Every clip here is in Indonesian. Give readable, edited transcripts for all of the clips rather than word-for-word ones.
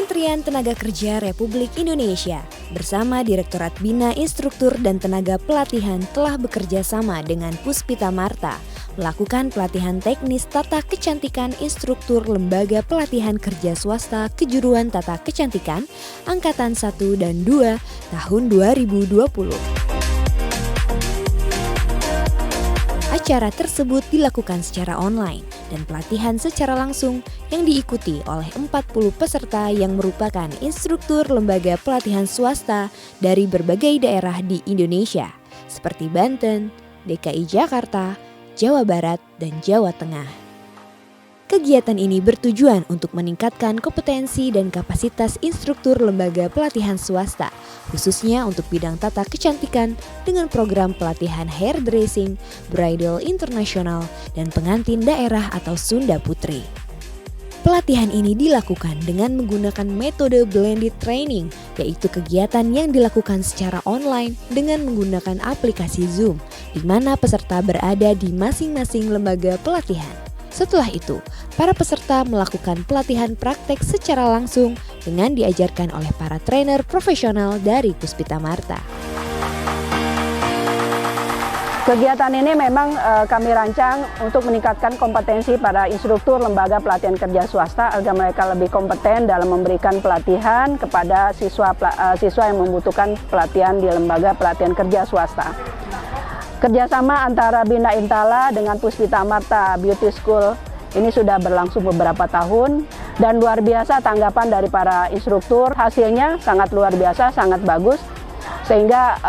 Kementerian Tenaga Kerja Republik Indonesia bersama Direktorat Bina Instruktur dan Tenaga Pelatihan telah bekerja sama dengan Puspita Marta melakukan pelatihan teknis tata kecantikan instruktur Lembaga Pelatihan Kerja Swasta Kejuruan Tata Kecantikan Angkatan 1 dan 2 tahun 2020. Acara tersebut dilakukan secara online dan pelatihan secara langsung yang diikuti oleh 40 peserta yang merupakan instruktur lembaga pelatihan swasta dari berbagai daerah di Indonesia seperti Banten, DKI Jakarta, Jawa Barat, dan Jawa Tengah. Kegiatan ini bertujuan untuk meningkatkan kompetensi dan kapasitas instruktur lembaga pelatihan swasta, khususnya untuk bidang tata kecantikan dengan program pelatihan hairdressing, bridal internasional, dan pengantin daerah atau Sunda Putri. Pelatihan ini dilakukan dengan menggunakan metode blended training, yaitu kegiatan yang dilakukan secara online dengan menggunakan aplikasi Zoom, di mana peserta berada di masing-masing lembaga pelatihan. Setelah itu, para peserta melakukan pelatihan praktek secara langsung dengan diajarkan oleh para trainer profesional dari Puspita Marta. Kegiatan ini memang kami rancang untuk meningkatkan kompetensi para instruktur lembaga pelatihan kerja swasta agar mereka lebih kompeten dalam memberikan pelatihan kepada siswa yang membutuhkan pelatihan di lembaga pelatihan kerja swasta. Kerjasama antara Bina Intala dengan Puspita Marta Beauty School ini sudah berlangsung beberapa tahun dan luar biasa tanggapan dari para instruktur, hasilnya sangat luar biasa, sangat bagus. Sehingga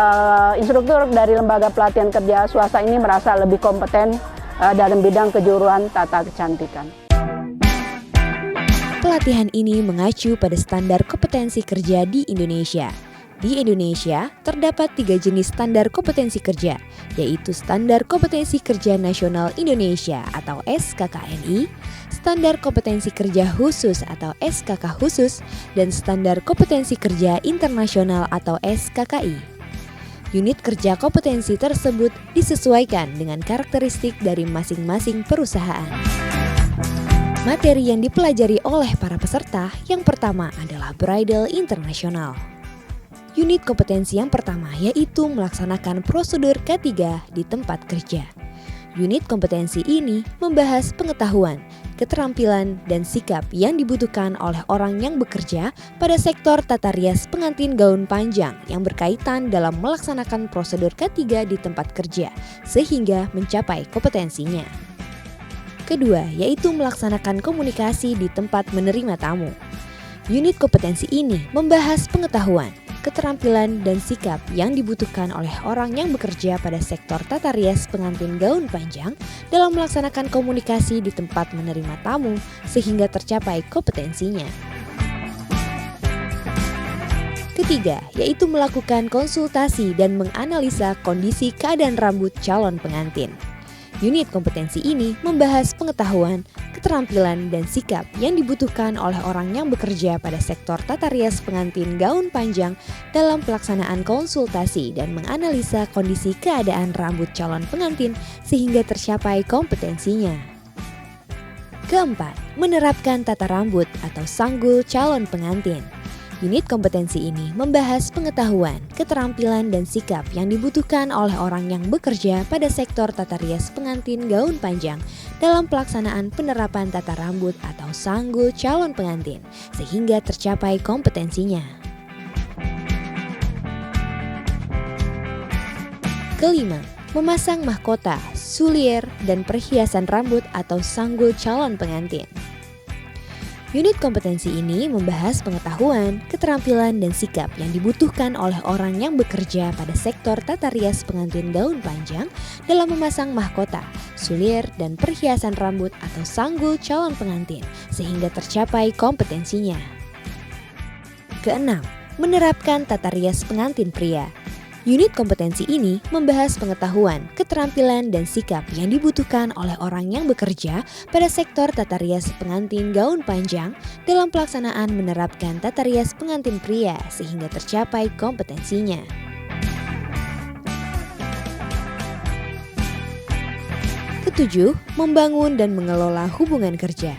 instruktur dari lembaga pelatihan kerja swasta ini merasa lebih kompeten dalam bidang kejuruan tata kecantikan. Pelatihan ini mengacu pada standar kompetensi kerja di Indonesia. Di Indonesia, terdapat 3 jenis standar kompetensi kerja, yaitu Standar Kompetensi Kerja Nasional Indonesia atau SKKNI, Standar Kompetensi Kerja Khusus atau SKK Khusus, dan Standar Kompetensi Kerja Internasional atau SKKI. Unit kerja kompetensi tersebut disesuaikan dengan karakteristik dari masing-masing perusahaan. Materi yang dipelajari oleh para peserta yang pertama adalah Bridal Internasional. Unit kompetensi yang pertama yaitu melaksanakan prosedur K3 di tempat kerja. Unit kompetensi ini membahas pengetahuan, keterampilan, dan sikap yang dibutuhkan oleh orang yang bekerja pada sektor tata rias pengantin gaun panjang yang berkaitan dalam melaksanakan prosedur K3 di tempat kerja sehingga mencapai kompetensinya. Kedua, yaitu melaksanakan komunikasi di tempat menerima tamu. Unit kompetensi ini membahas pengetahuan, keterampilan, dan sikap yang dibutuhkan oleh orang yang bekerja pada sektor tata rias pengantin gaun panjang dalam melaksanakan komunikasi di tempat menerima tamu sehingga tercapai kompetensinya. Ketiga, yaitu melakukan konsultasi dan menganalisa kondisi keadaan rambut calon pengantin. Unit kompetensi ini membahas pengetahuan, keterampilan, dan sikap yang dibutuhkan oleh orang yang bekerja pada sektor tata rias pengantin gaun panjang dalam pelaksanaan konsultasi dan menganalisa kondisi keadaan rambut calon pengantin sehingga tercapai kompetensinya. Keempat, menerapkan tata rambut atau sanggul calon pengantin. Unit kompetensi ini membahas pengetahuan, keterampilan, dan sikap yang dibutuhkan oleh orang yang bekerja pada sektor tata rias pengantin gaun panjang dalam pelaksanaan penerapan tata rambut atau sanggul calon pengantin sehingga tercapai kompetensinya. Kelima, memasang mahkota, sulier, dan perhiasan rambut atau sanggul calon pengantin. Unit kompetensi ini membahas pengetahuan, keterampilan, dan sikap yang dibutuhkan oleh orang yang bekerja pada sektor tata rias pengantin gaun panjang dalam memasang mahkota, sulier, dan perhiasan rambut atau sanggul calon pengantin sehingga tercapai kompetensinya. Keenam, menerapkan tata rias pengantin pria. Unit kompetensi ini membahas pengetahuan, keterampilan, dan sikap yang dibutuhkan oleh orang yang bekerja pada sektor tata rias pengantin gaun panjang dalam pelaksanaan menerapkan tata rias pengantin pria sehingga tercapai kompetensinya. Ketujuh, membangun dan mengelola hubungan kerja.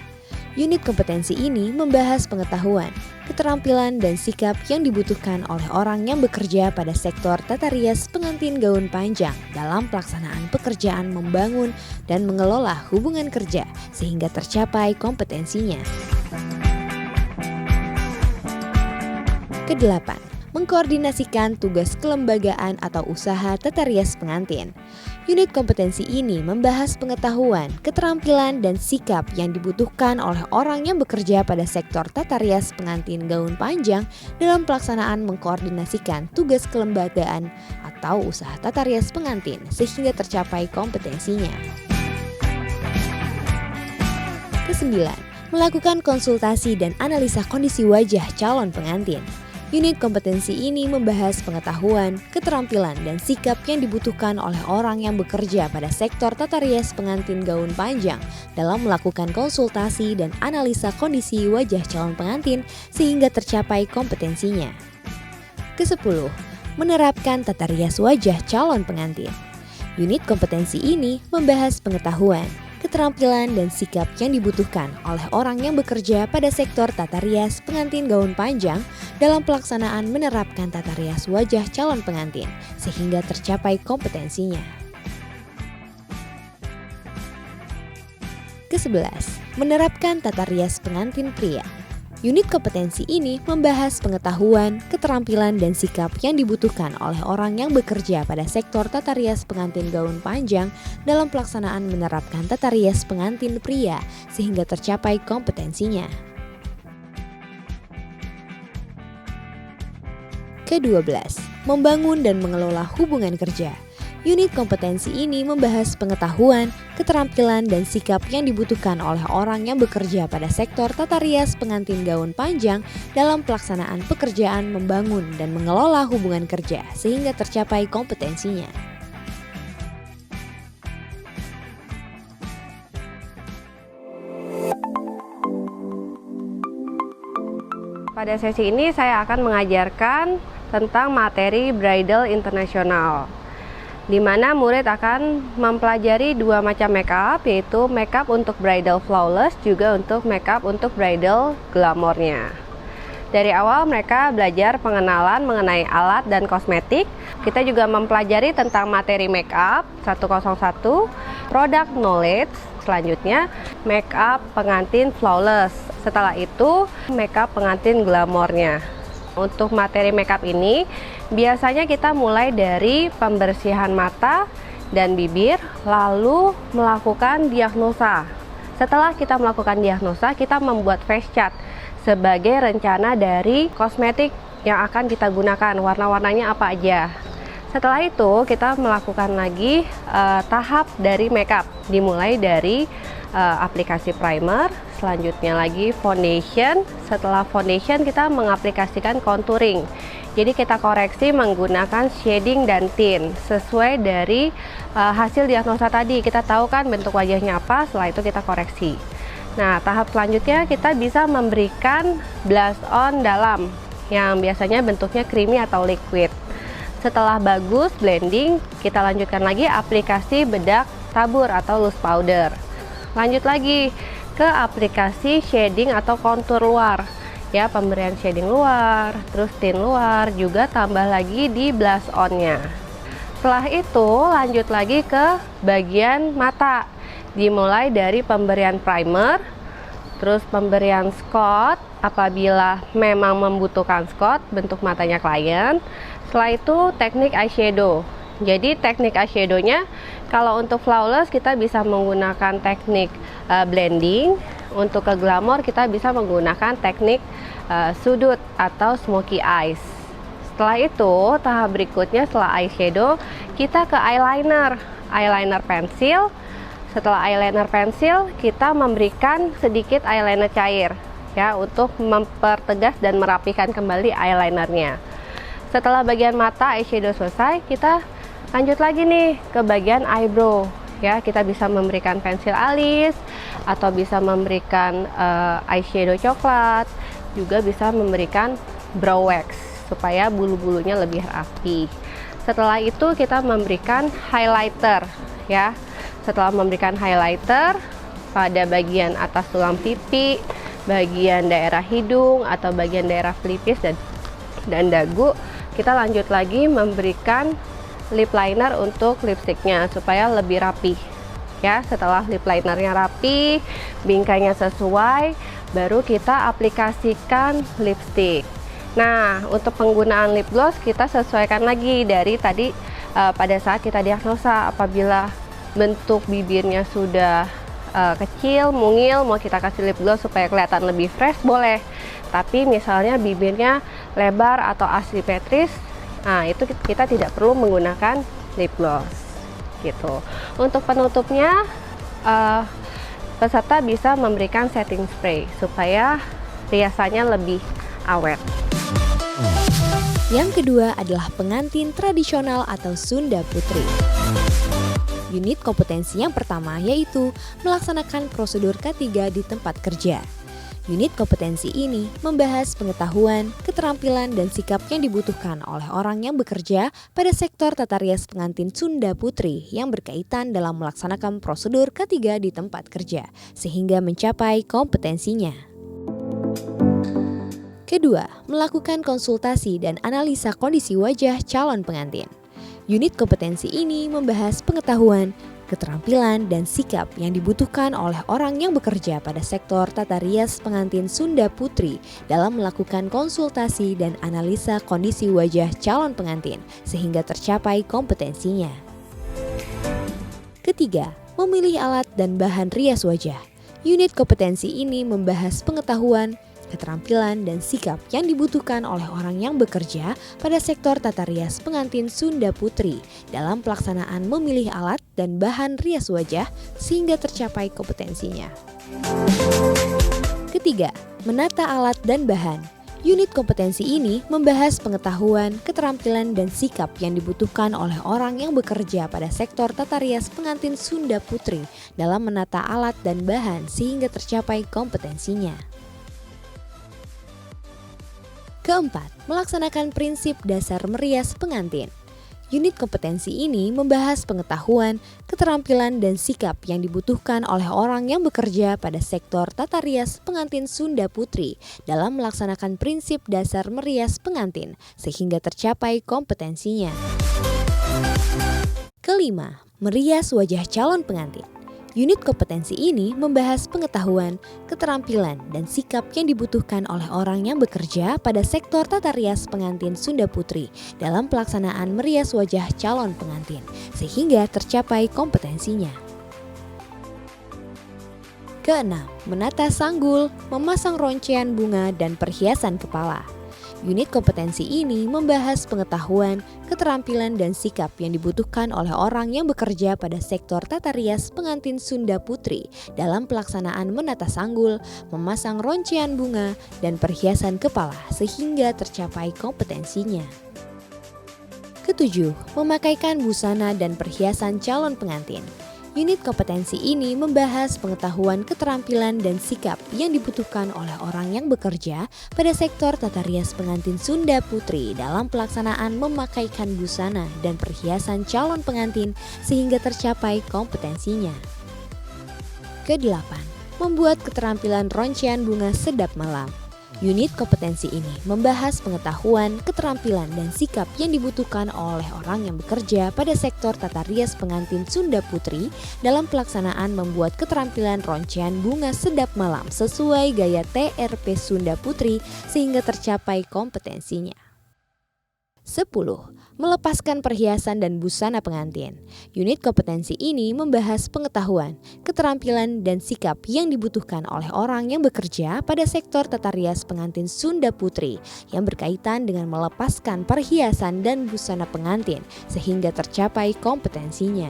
Unit kompetensi ini membahas pengetahuan, keterampilan, dan sikap yang dibutuhkan oleh orang yang bekerja pada sektor tata rias pengantin gaun panjang dalam pelaksanaan pekerjaan membangun dan mengelola hubungan kerja sehingga tercapai kompetensinya. Kedelapan, mengkoordinasikan tugas kelembagaan atau usaha tata rias pengantin. Unit kompetensi ini membahas pengetahuan, keterampilan, dan sikap yang dibutuhkan oleh orang yang bekerja pada sektor tata rias pengantin gaun panjang dalam pelaksanaan mengkoordinasikan tugas kelembagaan atau usaha tata rias pengantin sehingga tercapai kompetensinya. Kesembilan, melakukan konsultasi dan analisa kondisi wajah calon pengantin. Unit kompetensi ini membahas pengetahuan, keterampilan, dan sikap yang dibutuhkan oleh orang yang bekerja pada sektor tata rias pengantin gaun panjang dalam melakukan konsultasi dan analisa kondisi wajah calon pengantin sehingga tercapai kompetensinya. Kesepuluh, menerapkan tata rias wajah calon pengantin. Unit kompetensi ini membahas pengetahuan, keterampilan, dan sikap yang dibutuhkan oleh orang yang bekerja pada sektor tata rias pengantin gaun panjang dalam pelaksanaan menerapkan tata rias wajah calon pengantin sehingga tercapai kompetensinya. Ke-11, menerapkan tata rias pengantin pria. Unit kompetensi ini membahas pengetahuan, keterampilan, dan sikap yang dibutuhkan oleh orang yang bekerja pada sektor tata rias pengantin gaun panjang dalam pelaksanaan menerapkan tata rias pengantin pria sehingga tercapai kompetensinya. Ke-12, membangun dan mengelola hubungan kerja. Unit kompetensi ini membahas pengetahuan, keterampilan, dan sikap yang dibutuhkan oleh orang yang bekerja pada sektor tata rias pengantin gaun panjang dalam pelaksanaan pekerjaan membangun dan mengelola hubungan kerja sehingga tercapai kompetensinya. Pada sesi ini saya akan mengajarkan tentang materi bridal internasional, di mana murid akan mempelajari dua macam makeup, yaitu makeup untuk bridal flawless juga untuk makeup untuk bridal glamournya. Dari awal mereka belajar pengenalan mengenai alat dan kosmetik. Kita juga mempelajari tentang materi makeup 101, product knowledge, selanjutnya makeup pengantin flawless. Setelah itu makeup pengantin glamournya. Untuk materi makeup ini biasanya kita mulai dari pembersihan mata dan bibir, lalu melakukan diagnosa. Setelah kita melakukan diagnosa, kita membuat face chart sebagai rencana dari kosmetik yang akan kita gunakan, warna-warnanya apa aja. Setelah itu kita melakukan lagi tahap dari makeup, dimulai dari aplikasi primer, selanjutnya lagi foundation. Setelah foundation kita mengaplikasikan contouring. Jadi kita koreksi menggunakan shading dan tint sesuai dari hasil diagnosa tadi. Kita tahu kan bentuk wajahnya apa, setelah itu kita koreksi. Nah, tahap selanjutnya kita bisa memberikan blush on dalam yang biasanya bentuknya creamy atau liquid. Setelah bagus blending, kita lanjutkan lagi aplikasi bedak tabur atau loose powder. Lanjut lagi ke aplikasi shading atau kontur luar, ya, pemberian shading luar, terus tint luar, juga tambah lagi di blush on-nya. Setelah itu lanjut lagi ke bagian mata, dimulai dari pemberian primer, terus pemberian scotch apabila memang membutuhkan scotch bentuk matanya klien. Setelah itu teknik eyeshadow. Jadi teknik eyeshadow-nya kalau untuk flawless kita bisa menggunakan teknik blending. Untuk ke glamour kita bisa menggunakan teknik sudut atau smoky eyes. Setelah itu tahap berikutnya setelah eyeshadow kita ke eyeliner. Eyeliner pensil. Setelah eyeliner pensil kita memberikan sedikit eyeliner cair, ya, untuk mempertegas dan merapikan kembali eyelinernya. Setelah bagian mata eyeshadow selesai, kita lanjut lagi nih ke bagian eyebrow, ya. Kita bisa memberikan pensil alis atau bisa memberikan eyeshadow coklat, juga bisa memberikan brow wax supaya bulu-bulunya lebih rapi. Setelah itu kita memberikan highlighter, ya. Setelah memberikan highlighter pada bagian atas tulang pipi, bagian daerah hidung atau bagian daerah pelipis dan dagu, kita lanjut lagi memberikan lip liner untuk lipstiknya supaya lebih rapi. Ya, setelah lip linernya rapi, bingkainya sesuai, baru kita aplikasikan lipstik. Nah, untuk penggunaan lip gloss kita sesuaikan lagi dari tadi pada saat kita diagnosa. Apabila bentuk bibirnya sudah kecil, mungil, mau kita kasih lip gloss supaya kelihatan lebih fresh, boleh. Tapi misalnya bibirnya lebar atau asimetris, nah itu kita tidak perlu menggunakan lip gloss gitu. Untuk penutupnya peserta bisa memberikan setting spray supaya riasannya lebih awet. Yang kedua adalah pengantin tradisional atau Sunda Putri. Unit kompetensi yang pertama yaitu melaksanakan prosedur K3 di tempat kerja. Unit kompetensi ini membahas pengetahuan, keterampilan, dan sikap yang dibutuhkan oleh orang yang bekerja pada sektor tata rias pengantin Sunda Putri yang berkaitan dalam melaksanakan prosedur K3 di tempat kerja, sehingga mencapai kompetensinya. Kedua, melakukan konsultasi dan analisa kondisi wajah calon pengantin. Unit kompetensi ini membahas pengetahuan, keterampilan, dan sikap yang dibutuhkan oleh orang yang bekerja pada sektor tata rias pengantin Sunda Putri dalam melakukan konsultasi dan analisa kondisi wajah calon pengantin sehingga tercapai kompetensinya. Ketiga, memilih alat dan bahan rias wajah. Unit kompetensi ini membahas pengetahuan, keterampilan, dan sikap yang dibutuhkan oleh orang yang bekerja pada sektor tata rias pengantin Sunda Putri dalam pelaksanaan memilih alat dan bahan rias wajah sehingga tercapai kompetensinya. Ketiga, menata alat dan bahan. Unit kompetensi ini membahas pengetahuan, keterampilan, dan sikap yang dibutuhkan oleh orang yang bekerja pada sektor tata rias pengantin Sunda Putri dalam menata alat dan bahan sehingga tercapai kompetensinya. Keempat, melaksanakan prinsip dasar merias pengantin. Unit kompetensi ini membahas pengetahuan, keterampilan, dan sikap yang dibutuhkan oleh orang yang bekerja pada sektor tata rias pengantin Sunda Putri dalam melaksanakan prinsip dasar merias pengantin sehingga tercapai kompetensinya. Kelima, merias wajah calon pengantin. Unit kompetensi ini membahas pengetahuan, keterampilan, dan sikap yang dibutuhkan oleh orang yang bekerja pada sektor tata rias pengantin Sunda Putri dalam pelaksanaan merias wajah calon pengantin, sehingga tercapai kompetensinya. Keenam, menata sanggul, memasang roncean bunga, dan perhiasan kepala. Unit kompetensi ini membahas pengetahuan, keterampilan, dan sikap yang dibutuhkan oleh orang yang bekerja pada sektor tata rias pengantin Sunda Putri dalam pelaksanaan menata sanggul, memasang roncean bunga, dan perhiasan kepala sehingga tercapai kompetensinya. Ketujuh, memakaikan busana dan perhiasan calon pengantin. Unit kompetensi ini membahas pengetahuan, keterampilan, dan sikap yang dibutuhkan oleh orang yang bekerja pada sektor tata rias pengantin Sunda Putri dalam pelaksanaan memakaikan busana dan perhiasan calon pengantin sehingga tercapai kompetensinya. Kedelapan, membuat keterampilan roncean bunga sedap malam. Unit kompetensi ini membahas pengetahuan, keterampilan, dan sikap yang dibutuhkan oleh orang yang bekerja pada sektor tata rias pengantin Sunda Putri dalam pelaksanaan membuat keterampilan roncean bunga sedap malam sesuai gaya TRP Sunda Putri sehingga tercapai kompetensinya. 10. Melepaskan perhiasan dan busana pengantin. Unit kompetensi ini membahas pengetahuan, keterampilan, dan sikap yang dibutuhkan oleh orang yang bekerja pada sektor tata rias pengantin Sunda Putri yang berkaitan dengan melepaskan perhiasan dan busana pengantin sehingga tercapai kompetensinya.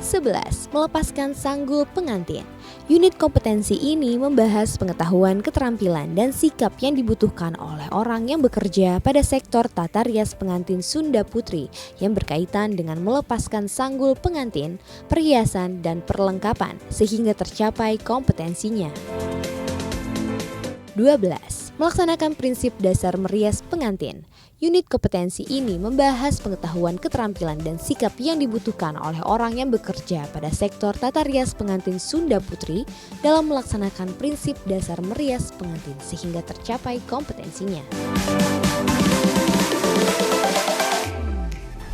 11. Melepaskan sanggul pengantin. Unit kompetensi ini membahas pengetahuan, keterampilan, dan sikap yang dibutuhkan oleh orang yang bekerja pada sektor tata rias pengantin Sunda Putri yang berkaitan dengan melepaskan sanggul pengantin, perhiasan, dan perlengkapan sehingga tercapai kompetensinya. 12. Melaksanakan prinsip dasar merias pengantin. Unit kompetensi ini membahas pengetahuan, keterampilan, dan sikap yang dibutuhkan oleh orang yang bekerja pada sektor tata rias pengantin Sunda Putri dalam melaksanakan prinsip dasar merias pengantin sehingga tercapai kompetensinya.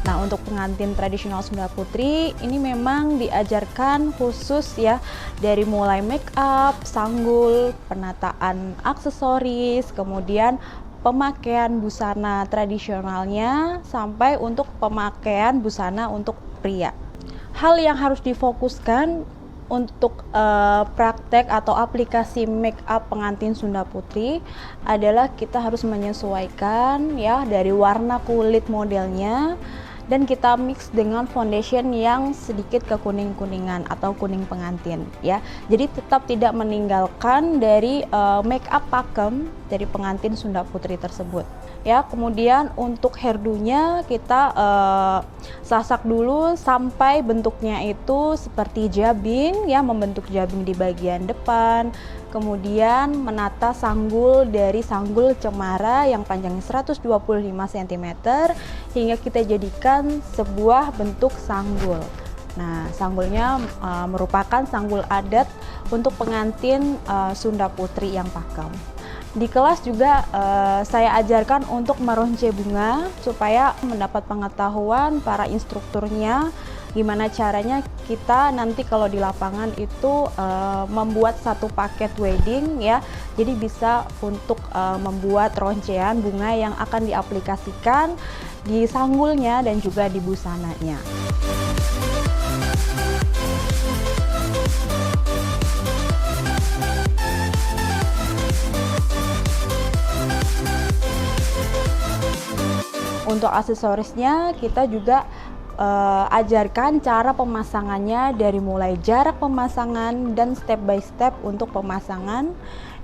Nah, untuk pengantin tradisional Sunda Putri ini memang diajarkan khusus ya, dari mulai make up, sanggul, penataan aksesoris, kemudian pemakaian busana tradisionalnya sampai untuk pemakaian busana untuk pria. Hal yang harus difokuskan untuk praktek atau aplikasi make up pengantin Sunda Putri adalah kita harus menyesuaikan ya dari warna kulit modelnya, dan kita mix dengan foundation yang sedikit kekuning-kuningan atau kuning pengantin ya. Jadi tetap tidak meninggalkan dari make up pakem dari pengantin Sunda Putri tersebut ya. Kemudian untuk hairdo-nya kita sasak dulu sampai bentuknya itu seperti jabing ya, membentuk jabing di bagian depan. Kemudian menata sanggul dari sanggul cemara yang panjangnya 125 cm hingga kita jadikan sebuah bentuk sanggul. Nah, sanggulnya merupakan sanggul adat untuk pengantin Sunda Putri yang pakem. Di kelas juga saya ajarkan untuk meronce bunga supaya mendapat pengetahuan para instrukturnya gimana caranya kita nanti kalau di lapangan itu membuat satu paket wedding ya. Jadi bisa untuk membuat roncean bunga yang akan diaplikasikan di sanggulnya dan juga di busananya. Untuk aksesorisnya kita juga ajarkan cara pemasangannya dari mulai jarak pemasangan dan step by step untuk pemasangan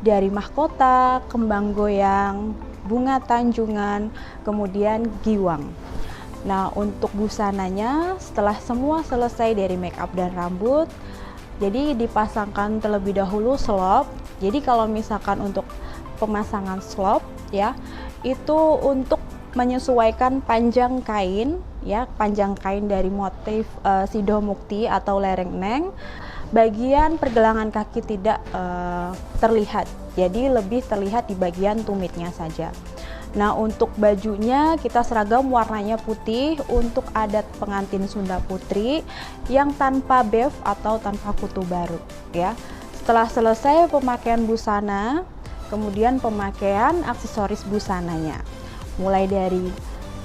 dari mahkota, kembang goyang, bunga tanjungan, kemudian giwang. Nah, untuk busananya setelah semua selesai dari make up dan rambut, jadi dipasangkan terlebih dahulu slop. Jadi kalau misalkan untuk pemasangan slop ya, itu untuk menyesuaikan panjang kain ya, panjang kain dari motif sido mukti atau lereng neng. Bagian pergelangan kaki tidak terlihat, jadi lebih terlihat di bagian tumitnya saja. Nah, untuk bajunya kita seragam warnanya putih untuk adat pengantin Sunda Putri yang tanpa bev atau tanpa kutu baru ya. Setelah selesai pemakaian busana, kemudian pemakaian aksesoris busananya. Mulai dari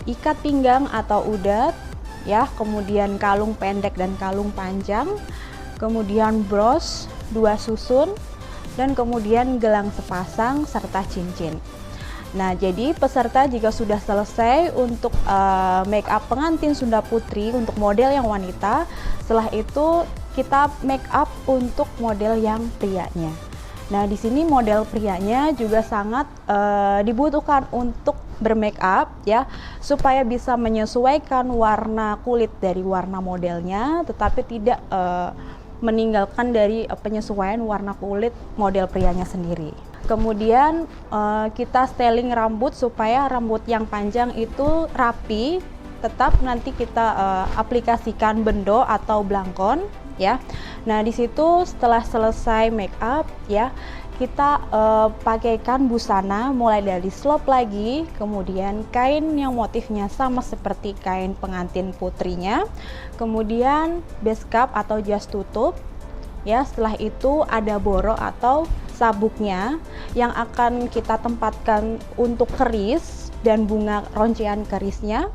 ikat pinggang atau udat ya, kemudian kalung pendek dan kalung panjang, kemudian bros 2 susun, dan kemudian gelang sepasang serta cincin. Nah, jadi peserta jika sudah selesai untuk make up pengantin Sunda Putri untuk model yang wanita, setelah itu kita make up untuk model yang prianya. Nah, di sini model prianya juga sangat dibutuhkan untuk bermake up ya, supaya bisa menyesuaikan warna kulit dari warna modelnya, tetapi tidak meninggalkan dari penyesuaian warna kulit model prianya sendiri. Kemudian kita styling rambut supaya rambut yang panjang itu rapi, tetap nanti kita aplikasikan bendo atau blangkon ya. Nah, di situ setelah selesai make up ya, kita pakaikan busana mulai dari slop lagi, kemudian kain yang motifnya sama seperti kain pengantin putrinya, kemudian base cap atau jas tutup ya. Setelah itu ada boro atau sabuknya yang akan kita tempatkan untuk keris dan bunga roncean kerisnya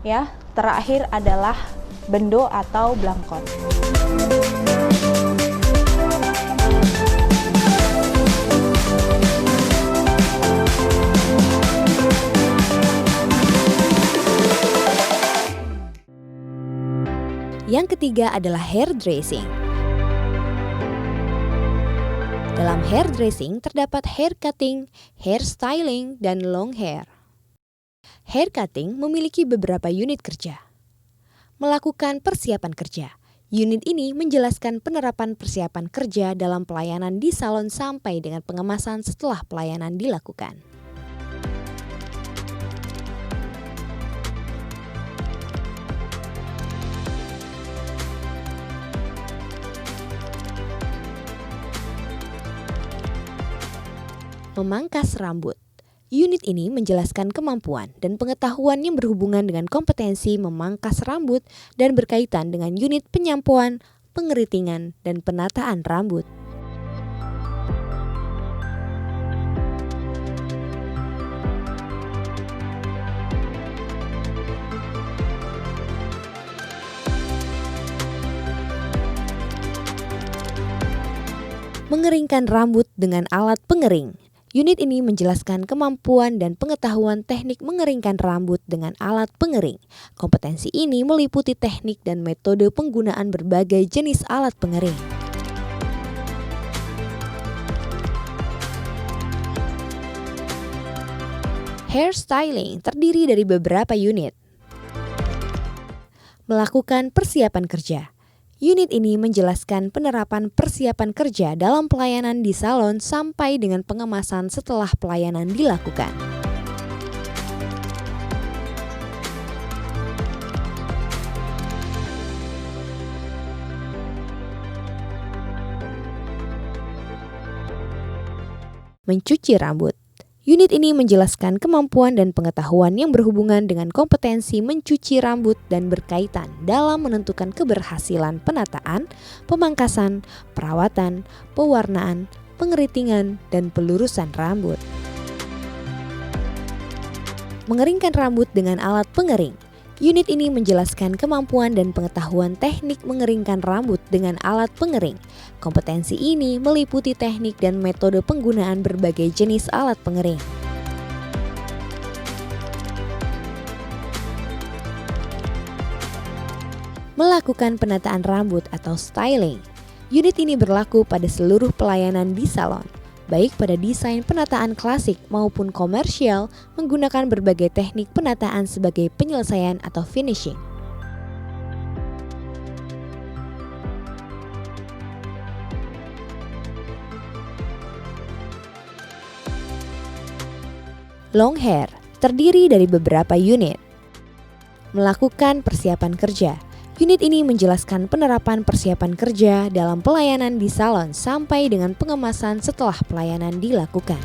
ya. Terakhir adalah bendo atau blangkon. Yang ketiga adalah hair dressing. Dalam hair dressing terdapat hair cutting, hair styling, dan long hair. Hair cutting memiliki beberapa unit kerja. Melakukan persiapan kerja. Unit ini menjelaskan penerapan persiapan kerja dalam pelayanan di salon sampai dengan pengemasan setelah pelayanan dilakukan. Memangkas rambut. Unit ini menjelaskan kemampuan dan pengetahuan yang berhubungan dengan kompetensi memangkas rambut dan berkaitan dengan unit penyampuan, pengeritingan, dan penataan rambut. Mengeringkan rambut dengan alat pengering. Unit ini menjelaskan kemampuan dan pengetahuan teknik mengeringkan rambut dengan alat pengering. Kompetensi ini meliputi teknik dan metode penggunaan berbagai jenis alat pengering. Hairstyling terdiri dari beberapa unit. Melakukan persiapan kerja. Unit ini menjelaskan penerapan persiapan kerja dalam pelayanan di salon sampai dengan pengemasan setelah pelayanan dilakukan. Mencuci rambut. Unit ini menjelaskan kemampuan dan pengetahuan yang berhubungan dengan kompetensi mencuci rambut dan berkaitan dalam menentukan keberhasilan penataan, pemangkasan, perawatan, pewarnaan, pengeritingan, dan pelurusan rambut. Mengeringkan rambut dengan alat pengering. Unit ini menjelaskan kemampuan dan pengetahuan teknik mengeringkan rambut dengan alat pengering. Kompetensi ini meliputi teknik dan metode penggunaan berbagai jenis alat pengering. Melakukan penataan rambut atau styling. Unit ini berlaku pada seluruh pelayanan di salon, baik pada desain penataan klasik maupun komersial, menggunakan berbagai teknik penataan sebagai penyelesaian atau finishing. Long hair terdiri dari beberapa unit. Melakukan persiapan kerja. Unit ini menjelaskan penerapan persiapan kerja dalam pelayanan di salon sampai dengan pengemasan setelah pelayanan dilakukan.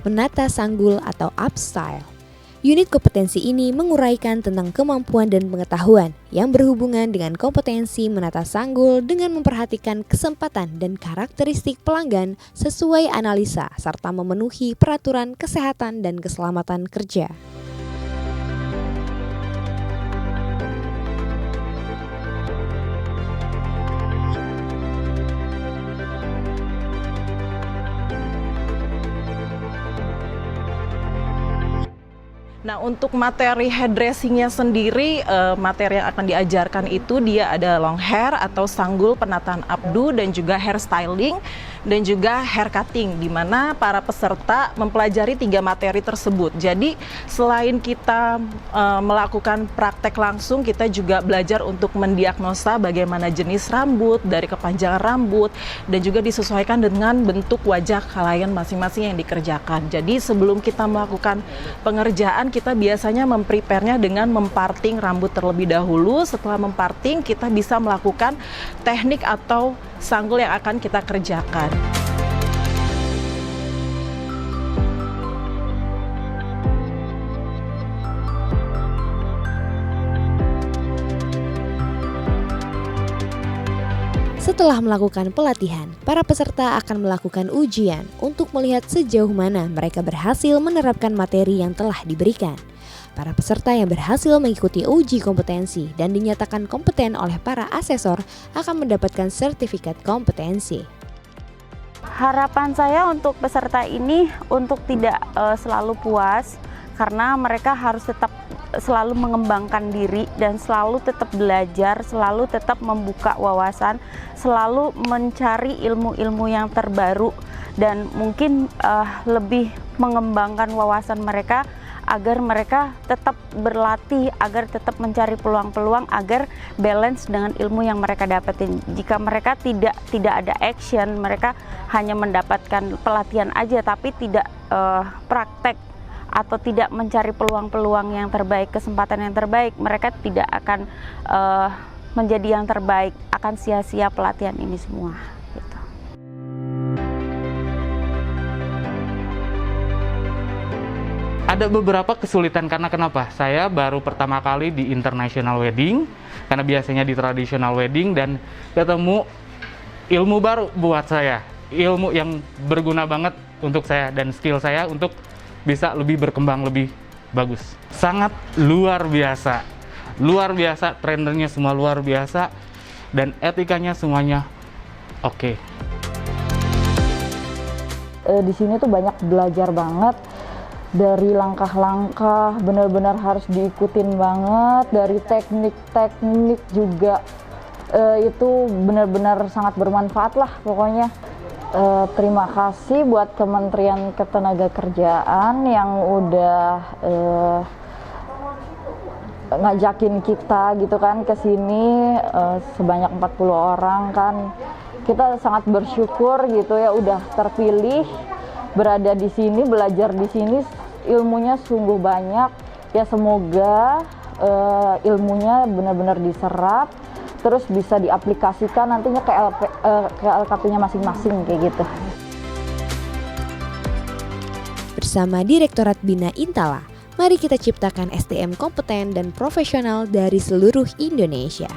Menata sanggul atau upstyle. Unit kompetensi ini menguraikan tentang kemampuan dan pengetahuan yang berhubungan dengan kompetensi menata sanggul dengan memperhatikan kesempatan dan karakteristik pelanggan sesuai analisa serta memenuhi peraturan kesehatan dan keselamatan kerja. Nah, untuk materi hairdressingnya sendiri, materi yang akan diajarkan itu dia ada long hair atau sanggul penataan updo dan juga hair styling dan juga hair cutting, di mana para peserta mempelajari 3 materi tersebut. Jadi selain kita melakukan praktek langsung, kita juga belajar untuk mendiagnosa bagaimana jenis rambut, dari kepanjangan rambut, dan juga disesuaikan dengan bentuk wajah klien masing-masing yang dikerjakan. Jadi sebelum kita melakukan pengerjaan, kita biasanya memprepare-nya dengan memparting rambut terlebih dahulu. Setelah memparting, kita bisa melakukan teknik atau sanggul yang akan kita kerjakan. Setelah melakukan pelatihan, para peserta akan melakukan ujian untuk melihat sejauh mana mereka berhasil menerapkan materi yang telah diberikan. Para peserta yang berhasil mengikuti uji kompetensi dan dinyatakan kompeten oleh para asesor akan mendapatkan sertifikat kompetensi. Harapan saya untuk peserta ini untuk tidak selalu puas, karena mereka harus tetap selalu mengembangkan diri dan selalu tetap belajar, selalu tetap membuka wawasan, selalu mencari ilmu-ilmu yang terbaru, dan mungkin lebih mengembangkan wawasan mereka agar mereka tetap berlatih, agar tetap mencari peluang-peluang, agar balance dengan ilmu yang mereka dapetin. Jika mereka tidak ada action, mereka hanya mendapatkan pelatihan aja tapi tidak praktek atau tidak mencari peluang-peluang yang terbaik, kesempatan yang terbaik, mereka tidak akan menjadi yang terbaik, akan sia-sia pelatihan ini semua. Gitu. Ada beberapa kesulitan karena kenapa? Saya baru pertama kali di international wedding, karena biasanya di traditional wedding, dan ketemu ilmu baru buat saya, ilmu yang berguna banget untuk saya dan skill saya untuk bisa lebih berkembang lebih bagus. Sangat luar biasa, trainерnya semua luar biasa, dan etikanya semuanya oke. Di sini tuh banyak belajar banget. Dari langkah-langkah benar-benar harus diikutin banget, dari teknik-teknik juga itu benar-benar sangat bermanfaat lah pokoknya. Terima kasih buat Kementerian Ketenagakerjaan yang udah ngajakin kita gitu kan ke sini, sebanyak 40 orang kan. Kita sangat bersyukur gitu ya udah terpilih berada di sini, belajar di sini. Ilmunya sungguh banyak ya, semoga ilmunya benar-benar diserap terus bisa diaplikasikan nantinya ke LKP-nya masing-masing kayak gitu. Bersama Direktorat Bina Intala, mari kita ciptakan SDM kompeten dan profesional dari seluruh Indonesia.